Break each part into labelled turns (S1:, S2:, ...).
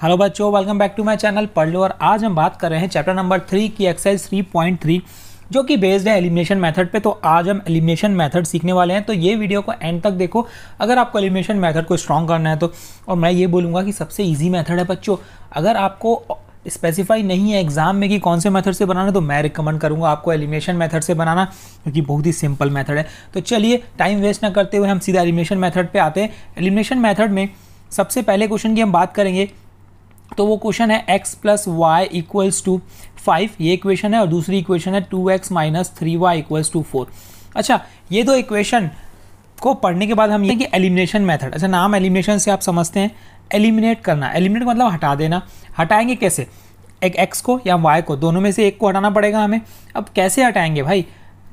S1: Hello बच्चों, welcome back to my channel Padh Lo. और आज हम बात कर रहे हैं चैप्टर नंबर 3 की एक्सरसाइज 3.3 जो कि बेस्ड है एलिमिनेशन मेथड पे। तो आज हम एलिमिनेशन मेथड सीखने वाले हैं, तो ये वीडियो को एंड तक देखो अगर आपको एलिमिनेशन मेथड को स्ट्रॉन्ग करना है तो। और मैं ये बोलूँगा कि सबसे ईजी मेथड है बच्चों। अगर आपको स्पेसिफाई नहीं है एग्जाम में कि कौन से मेथड से बनाना, तो मैं रिकमेंड करूंगा आपको एलिमिनेशन मेथड से बनाना, क्योंकि बहुत ही सिंपल मेथड है। तो चलिए टाइम वेस्ट ना करते हुए हम सीधा एलिमिनेशन मेथड पे आते हैं। एलिमिनेशन मेथड में सबसे पहले क्वेश्चन की हम बात करेंगे, तो वो क्वेश्चन है x plus Y equals to 5, ये इक्वेशन है। और दूसरी इक्वेशन है 2x minus 3y equals to 4। अच्छा, ये दो इक्वेशन को पढ़ने के बाद हम ये कि एलिमिनेशन मेथड, अच्छा नाम एलिमिनेशन से आप समझते हैं एलिमिनेट करना। एलिमिनेट मतलब हटा देना। हटाएंगे कैसे? एक x को या y को, दोनों में से एक को हटाना पड़ेगा हमें। अब कैसे हटाएंगे भाई?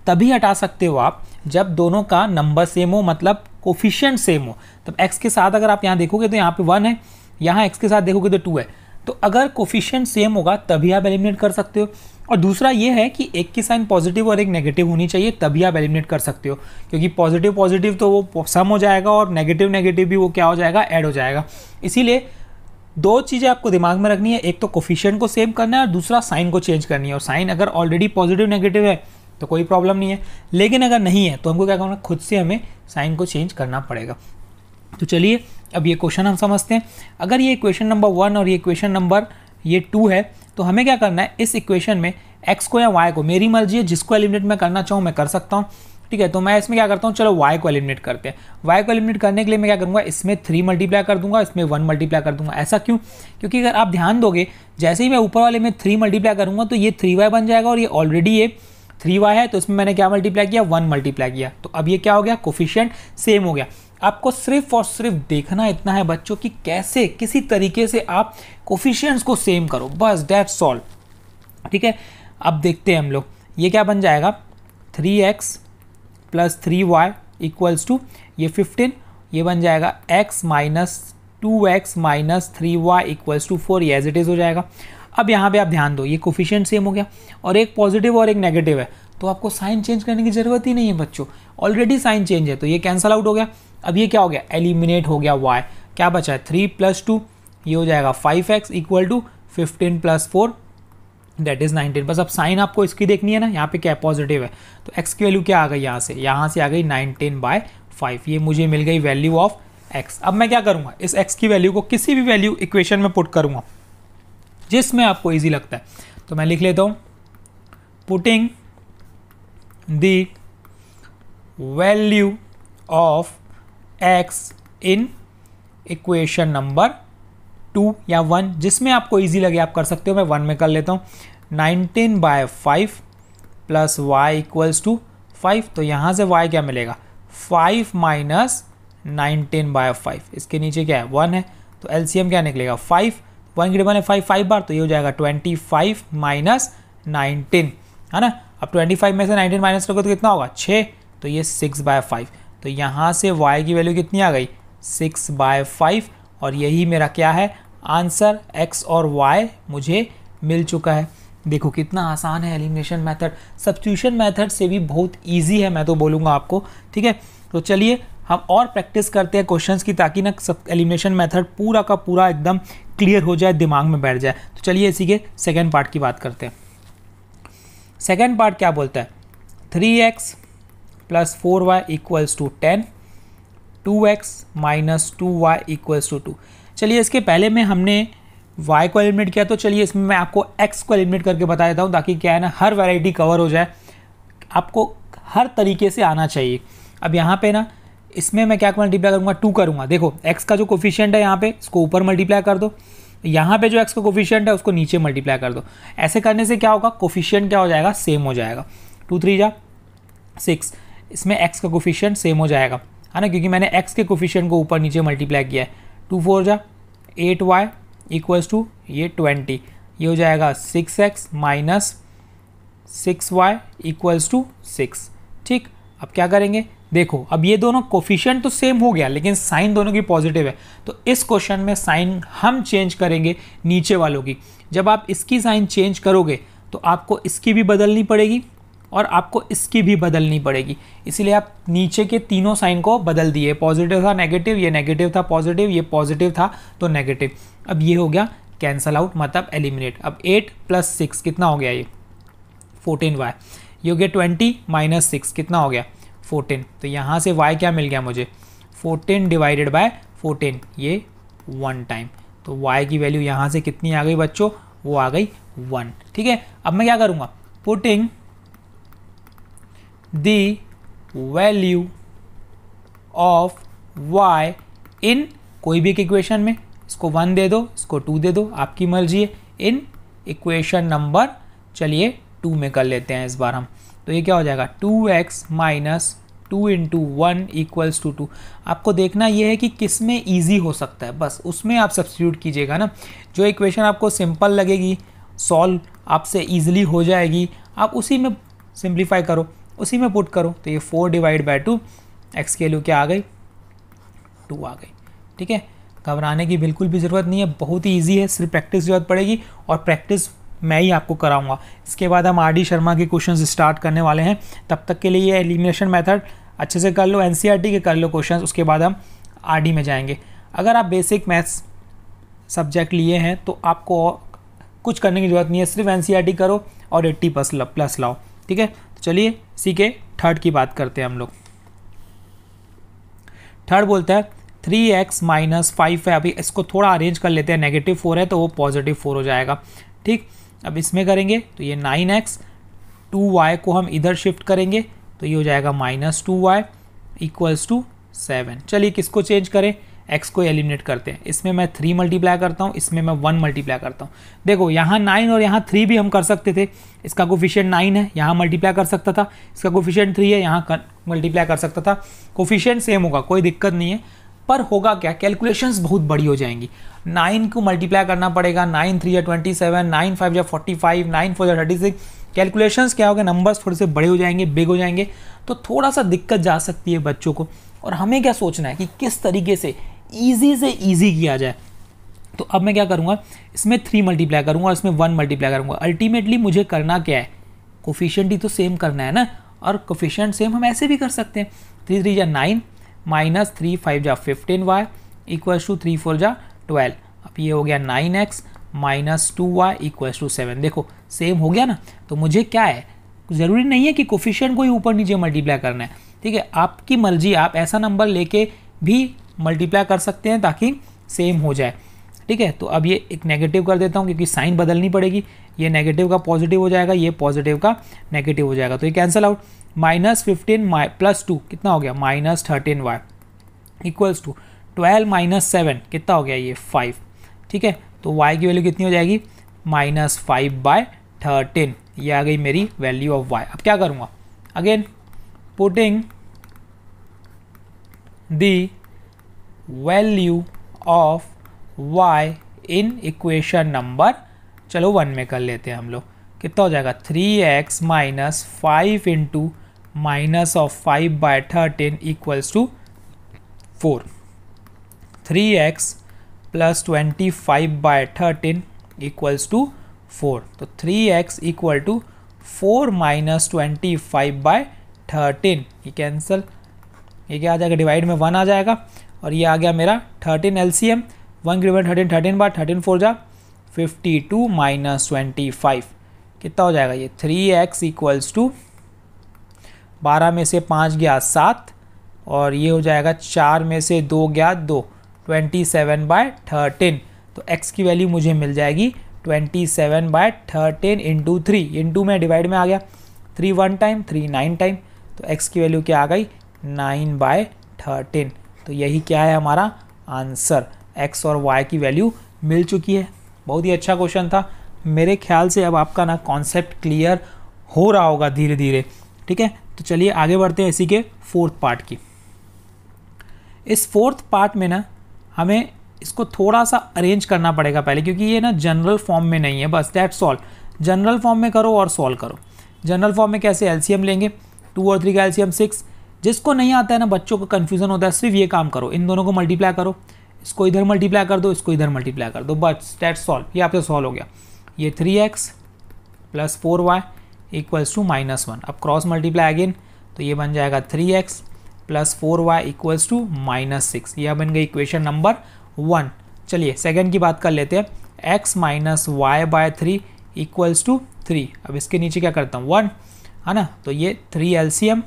S1: तभी हटा सकते हो आप जब दोनों का नंबर सेम हो, मतलब कोफिशिएंट सेम हो। तब x के साथ अगर आप यहाँ देखोगे तो यहाँ पे 1 है, यहाँ x के साथ देखोगे तो 2 है। तो अगर कोफिशिएंट सेम होगा तभी आप एलिमिनेट कर सकते हो। और दूसरा ये है कि एक की साइन पॉजिटिव और एक नेगेटिव होनी चाहिए, तभी आप एलिमिनेट कर सकते हो। क्योंकि पॉजिटिव पॉजिटिव तो वो सम हो जाएगा और नेगेटिव नेगेटिव भी वो क्या हो जाएगा, ऐड हो जाएगा। इसीलिए दो चीज़ें आपको दिमाग में रखनी है, एक तो कोफिशिएंट को सेम करना है और दूसरा साइन को चेंज करनी है। और साइन अगर ऑलरेडी पॉजिटिव नेगेटिव है तो कोई प्रॉब्लम नहीं है, लेकिन अगर नहीं है तो हमको क्या करना, खुद से हमें साइन को चेंज करना पड़ेगा। तो चलिए अब ये क्वेश्चन हम समझते हैं। अगर ये इक्वेशन नंबर 1 और ये इक्वेशन नंबर 2 है, तो हमें क्या करना है, इस इक्वेशन में x को या y को, मेरी मर्जी है, जिसको एलिमिनेट मैं करना चाहूँ मैं कर सकता हूँ। ठीक है, तो मैं इसमें क्या करता हूँ, चलो y को एलिमिनेट करते हैं। y को एलिमिनेट करने के लिए मैं क्या करूँगा, इसमें 3 मल्टीप्लाई कर दूंगा, इसमें 1 मल्टीप्लाई कर दूंगा। ऐसा क्यों? क्योंकि अगर आप ध्यान दोगे, जैसे ही मैं ऊपर वाले में 3 मल्टीप्लाई करूँगा तो ये 3y बन जाएगा, और ये ऑलरेडी ये 3y है, तो इसमें मैंने क्या मल्टीप्लाई किया, 1 मल्टीप्लाई किया। तो अब ये क्या हो गया, कोफिशिएंट सेम हो गया। आपको सिर्फ और सिर्फ देखना इतना है बच्चों कि कैसे किसी तरीके से आप कोफिशिएंट्स को सेम करो, बस दैट्स ऑल। ठीक है, अब देखते हैं हम लोग, ये क्या बन जाएगा, 3x plus 3y equals to ये 15, ये बन जाएगा x minus 2x minus 3y equals to 4, ये एज इट इज़ हो जाएगा। अब यहाँ पे आप ध्यान दो, ये कोफिशिएंट सेम हो गया और एक पॉजिटिव और एक नेगेटिव है, तो आपको साइन चेंज करने की ज़रूरत ही नहीं है बच्चों, ऑलरेडी साइन चेंज है, तो ये कैंसल आउट हो गया। अब ये क्या हो गया, एलिमिनेट हो गया y। क्या बचा है, 3 प्लस 2, ये हो जाएगा 5x equal to 15 plus 4 that is 19। बस अब साइन आपको इसकी देखनी है ना, यहाँ पे क्या है, पॉजिटिव है, तो x की वैल्यू क्या आ गई, यहाँ से आ गई 19/5। ये मुझे मिल गई वैल्यू ऑफ x। अब मैं क्या करूँगा, इस x की वैल्यू को किसी भी वैल्यू इक्वेशन में पुट करूँगा जिसमें आपको ईजी लगता है। तो मैं लिख लेता हूँ, putting the value of x in equation number 2 या 1, जिसमें आपको इजी लगे आप कर सकते हो। मैं 1 में कर लेता हूँ, 19/5 प्लस y इक्वल्स टू 5। तो यहाँ से y क्या मिलेगा, 5 माइनस 19/5, इसके नीचे क्या है, 1 है, तो एलसीएम क्या निकलेगा, 5, 1 की टेबल है 5 बार, तो ये हो जाएगा 25 माइनस 19, है ना। अब 25 में से 19 माइनस करोगे तो कितना होगा, 6, तो ये 6/5। तो यहाँ से y की वैल्यू कितनी आ गई, 6/5, और यही मेरा क्या है आंसर, x और y मुझे मिल चुका है। देखो कितना आसान है एलिमिनेशन मेथड, सब्स्टिट्यूशन मेथड से भी बहुत इजी है मैं तो बोलूँगा आपको। ठीक है, तो चलिए हम और प्रैक्टिस करते हैं क्वेश्चंस की, ताकि ना सब एलिमिनेशन मेथड पूरा का पूरा एकदम क्लियर हो जाए, दिमाग में बैठ जाए। तो चलिए इसी के सेकेंड पार्ट की बात करते हैं। सेकेंड पार्ट क्या बोलता है, 3x plus 4y equals to 10, 2x minus 2y equals to 2। चलिए इसके पहले में हमने y को एलिमिनेट किया, तो चलिए इसमें मैं आपको x को एलिमिनेट करके बता देता हूँ, ताकि क्या है ना, हर वैरायटी कवर हो जाए, आपको हर तरीके से आना चाहिए। अब यहाँ पे ना, इसमें मैं क्या मल्टीप्लाई करूँगा, 2 करूँगा। देखो x का जो कोफिशिएंट है यहाँ पे, इसको ऊपर मल्टीप्लाई कर दो, यहाँ पे जो x का कोफिशिएंट है उसको नीचे मल्टीप्लाई कर दो। ऐसे करने से क्या होगा, कोफिशिएंट क्या हो जाएगा, सेम हो जाएगा। 2 3 जा 6, इसमें x का कोफिशिएंट सेम हो जाएगा, है ना, क्योंकि मैंने x के कोफिशिएंट को ऊपर नीचे मल्टीप्लाई किया है। 2 4 जा 8y इक्वल्स टू ये 20, ये हो जाएगा 6x minus 6y equals to 6। ठीक, अब क्या करेंगे, देखो अब ये दोनों कोफिशिएंट तो सेम हो गया, लेकिन साइन दोनों की पॉजिटिव है, तो इस क्वेश्चन में साइन हम चेंज करेंगे नीचे वालों की। जब आप इसकी साइन चेंज करोगे तो आपको इसकी भी बदलनी पड़ेगी और आपको इसकी भी बदलनी पड़ेगी, इसीलिए आप नीचे के तीनों साइन को बदल दिए। पॉजिटिव था नेगेटिव, ये नेगेटिव था पॉजिटिव, ये पॉजिटिव था तो नेगेटिव। अब ये हो गया कैंसल आउट, मतलब एलिमिनेट। अब 8 + 6 कितना हो गया, ये 14y। ये हो गया 20 - 6 कितना हो गया 14। तो यहाँ से y क्या मिल गया मुझे, 14 / 14, ये 1 टाइम। तो y की वैल्यू यहाँ से कितनी आ गई बच्चों, वो आ गई 1। ठीक है, अब मैं क्या करूँगा, putting the value of y इन कोई भी एक इक्वेशन में, इसको 1 दे दो, इसको 2 दे दो, आपकी मर्जी है। इन इक्वेशन नंबर, चलिए 2 में कर लेते हैं इस बार हम। तो ये क्या हो जाएगा, 2x - 2 × 1 = 2। आपको देखना ये है कि किस में ईजी हो सकता है, बस उसमें आप सब्स्टिट्यूट कीजिएगा ना। जो इक्वेशन आपको सिंपल लगेगी, सॉल्व आपसे ईजिली हो जाएगी, आप उसी में सिंप्लीफाई करो, उसी में पुट करो। तो ये 4 / 2, x की वैल्यू क्या आ गई, 2 आ गई। ठीक है, घबराने की बिल्कुल भी ज़रूरत नहीं है, बहुत ही ईजी है, सिर्फ प्रैक्टिस की जरूरत पड़ेगी, और प्रैक्टिस मैं ही आपको कराऊंगा। इसके बाद हम RD शर्मा के क्वेश्चंस स्टार्ट करने वाले हैं। तब तक के लिए ये एलिमिनेशन मेथड अच्छे से कर लो, NCERT के कर लो क्वेश्चंस, उसके बाद हम RD में जाएंगे। अगर आप बेसिक मैथ्स सब्जेक्ट लिए हैं तो आपको कुछ करने की ज़रूरत नहीं है, सिर्फ NCERT करो और 80+ लाओ। ठीक है, तो चलिए इसी के थर्ड की बात करते हैं हम लोग। थर्ड बोलता है 3x - 5 है। अभी इसको थोड़ा अरेंज कर लेते हैं, -4 है तो वो +4 हो जाएगा। ठीक, अब इसमें करेंगे तो ये 9x, 2y को हम इधर शिफ्ट करेंगे तो ये हो जाएगा -2y = 7। चलिए किसको चेंज करें, x को एलिमिनेट करते हैं। इसमें मैं 3 मल्टीप्लाई करता हूँ, इसमें मैं 1 मल्टीप्लाई करता हूँ। देखो यहाँ 9 और यहाँ 3 भी हम कर सकते थे, इसका कोफिशिएंट 9 है, यहाँ मल्टीप्लाई कर सकता था, इसका कोफिशिएंट 3 है, यहाँ मल्टीप्लाई कर सकता था। कोफिशिएंट सेम होगा, कोई दिक्कत नहीं है, पर होगा क्या, कैलकुलेशंस बहुत बड़ी हो जाएंगी। 9 को मल्टीप्लाई करना पड़ेगा, 9 × 3 = 27, 9 × 5 = 45, 9 × 4 = 36। कैलकुलेशंस क्या होगा, नंबर्स थोड़े से बड़े हो जाएंगे, बिग हो जाएंगे, तो थोड़ा सा दिक्कत जा सकती है बच्चों को। और हमें क्या सोचना है कि किस तरीके से ईजी से ईजी किया जाए। तो अब मैं क्या करूँगा, इसमें 3 मल्टीप्लाई करूँगा और इसमें 1 मल्टीप्लाई करूँगा। अल्टीमेटली मुझे करना क्या है, कोफिशिएंट ही तो सेम करना है ना, और कोफिशिएंट सेम हम ऐसे भी कर सकते हैं। 3 × 3 = 9, -3 × 5 = 15y = 3 × 4 = 12। अब ये हो गया 9x - 2y = 7। देखो सेम हो गया ना। तो मुझे क्या है, ज़रूरी नहीं है कि कोफिशिएंट को ही ऊपर नीचे मल्टीप्लाई करना है। ठीक है, आपकी मर्जी, आप ऐसा नंबर लेके भी मल्टीप्लाई कर सकते हैं ताकि सेम हो जाए। ठीक है, तो अब ये एक नेगेटिव कर देता हूँ क्योंकि साइन बदलनी पड़ेगी। ये नेगेटिव का पॉजिटिव हो जाएगा, ये पॉजिटिव का नेगेटिव हो जाएगा, तो ये कैंसिल आउट। -15 + 2 कितना हो गया, -13y = 12 - 7 कितना हो गया, ये 5। ठीक है, तो y की वैल्यू कितनी हो जाएगी, -5/13। ये आ गई मेरी वैल्यू ऑफ y। अब क्या करूँगा, again putting the value of y in equation number, चलो 1 में कर लेते हैं हम लोग। कितना हो जाएगा, 3x - 5 × -5/13 = 4। 3x + 25/13 = 4। तो 3x = 4 - 25/13, ये कैंसिल, ये क्या आ जाएगा, डिवाइड में 1 आ जाएगा, और ये आ गया मेरा 13 LCM। 1 × 13 13 बार 13 4 जा 52 - 25 कितना हो जाएगा, ये 3x = 12 में से 5 गया 7, और ये हो जाएगा 4 में से 2 गया 2, 27/13। तो x की वैल्यू मुझे मिल जाएगी 27/13 × 3, इंटू में डिवाइड में आ गया, 3 1 टाइम, 3 9 टाइम, तो x की वैल्यू क्या आ गई, 9/13। तो यही क्या है हमारा आंसर, x और y की वैल्यू मिल चुकी है। बहुत ही अच्छा क्वेश्चन था, मेरे ख्याल से अब आपका ना कॉन्सेप्ट क्लियर हो रहा होगा धीरे धीरे। ठीक है, तो चलिए आगे बढ़ते हैं इसी के 4th पार्ट की। इस 4th पार्ट में ना हमें इसको थोड़ा सा अरेंज करना पड़ेगा पहले, क्योंकि ये ना जनरल फॉर्म में नहीं है, बस दैट्स ऑल। जनरल फॉर्म में करो और सॉल्व करो। जनरल फॉर्म में कैसे, एलसीएम लेंगे, 2 और 3 का एलसीएम 6। जिसको नहीं आता है ना, बच्चों को कन्फ्यूजन होता है, सिर्फ ये काम करो, इन दोनों को मल्टीप्लाई करो, इसको इधर मल्टीप्लाई कर दो, इसको इधर मल्टीप्लाई कर दो, बस दैट्स सॉल्व। ये आपसे सॉल्व हो गया। ये 3x + 4y इक्वल्स टू -1। अब क्रॉस मल्टीप्लाई अगेन, तो ये बन जाएगा 3x plus 4y equals to -6। यह बन गई इक्वेशन नंबर 1। चलिए सेकंड की बात कर लेते हैं। x minus Y by 3 equals to 3। अब इसके नीचे क्या करता हूँ 1, है ना, तो ये 3 एलसीएम,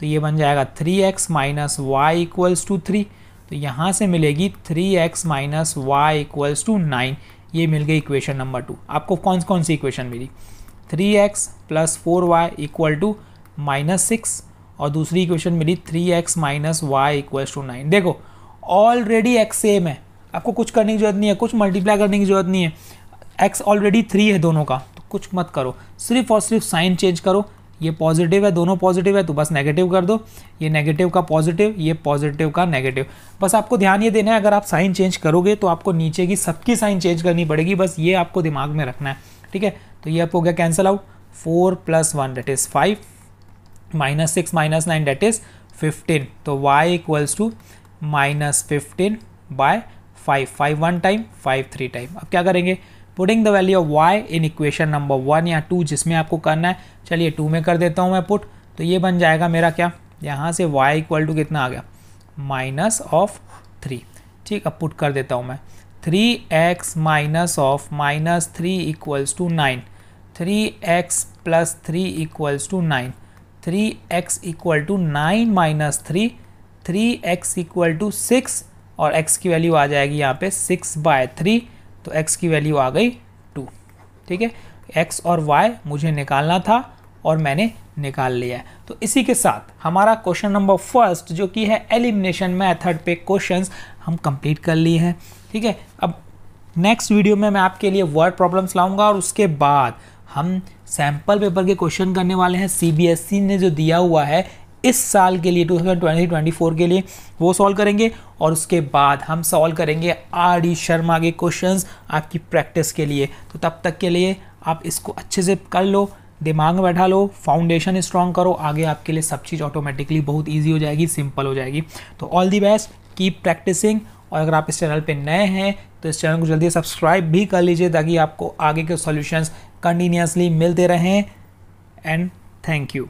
S1: तो ये बन जाएगा 3x minus Y equals to 3। तो यहाँ से मिलेगी 3x minus Y equals to 9। ये मिल गई इक्वेशन नंबर 2। आपको कौन सी इक्वेशन मिली? 3x plus 4y equal to -6 और दूसरी इक्वेशन मिली 3x minus Y equals to 9। देखो ऑलरेडी x सेम है, आपको कुछ करने की जरूरत नहीं है, कुछ मल्टीप्लाई करने की जरूरत नहीं है। x ऑलरेडी 3 है दोनों का, तो कुछ मत करो, सिर्फ और सिर्फ साइन चेंज करो। ये पॉजिटिव है, दोनों पॉजिटिव है, तो बस नेगेटिव कर दो। ये नेगेटिव का पॉजिटिव, ये पॉजिटिव का नेगेटिव। बस आपको ध्यान ये देना है, अगर आप साइन चेंज करोगे तो आपको नीचे की सबकी साइन चेंज करनी पड़ेगी, बस ये आपको दिमाग में रखना है, ठीक है। तो ये आपको क्या cancel out, 4 plus 1 that is 5, -6 minus 9 that is 15। तो y equals to -15 by 5, 5 1 time, 5 3 time. अब क्या करेंगे, putting the value of y in equation number 1 या 2 जिसमें आपको करना है। चलिए 2 में कर देता हूँ मैं पुट, तो ये बन जाएगा मेरा क्या, यहाँ से y इक्वल टू कितना आ गया, -3। ठीक, अब पुट कर देता हूँ मैं, 3x minus of -3 equals to 9, 3x plus 3 equals to 9, 3x equal to 9 minus 3, 3x equal to 6 और x की वैल्यू आ जाएगी यहाँ पे 6/3, तो x की वैल्यू आ गई 2। ठीक है, x और y मुझे निकालना था और मैंने निकाल लिया है। तो इसी के साथ हमारा क्वेश्चन नंबर फर्स्ट जो कि है एलिमिनेशन मेथड पे क्वेश्चंस हम कंप्लीट कर लिए हैं। ठीक है, अब नेक्स्ट वीडियो में मैं आपके लिए वर्ड प्रॉब्लम्स लाऊंगा और उसके बाद हम सैम्पल पेपर के क्वेश्चन करने वाले हैं। सीबीएसई ने जो दिया हुआ है इस साल के लिए 2020-24 के लिए वो सॉल्व करेंगे और उसके बाद हम सॉल्व करेंगे आर.डी. शर्मा के क्वेश्चंस आपकी प्रैक्टिस के लिए। तो तब तक के लिए आप इसको अच्छे से कर लो, दिमाग में बैठा लो, फाउंडेशन स्ट्रॉन्ग करो, आगे आपके लिए सब चीज़ ऑटोमेटिकली बहुत ईजी हो जाएगी, सिंपल हो जाएगी। तो all the best, keep practising. और अगर आप इस चैनल पे नए हैं तो इस चैनल को जल्दी सब्सक्राइब भी कर लीजिए ताकि आपको आगे के सॉल्यूशंस कंटिन्यूसली मिलते रहें। And thank you.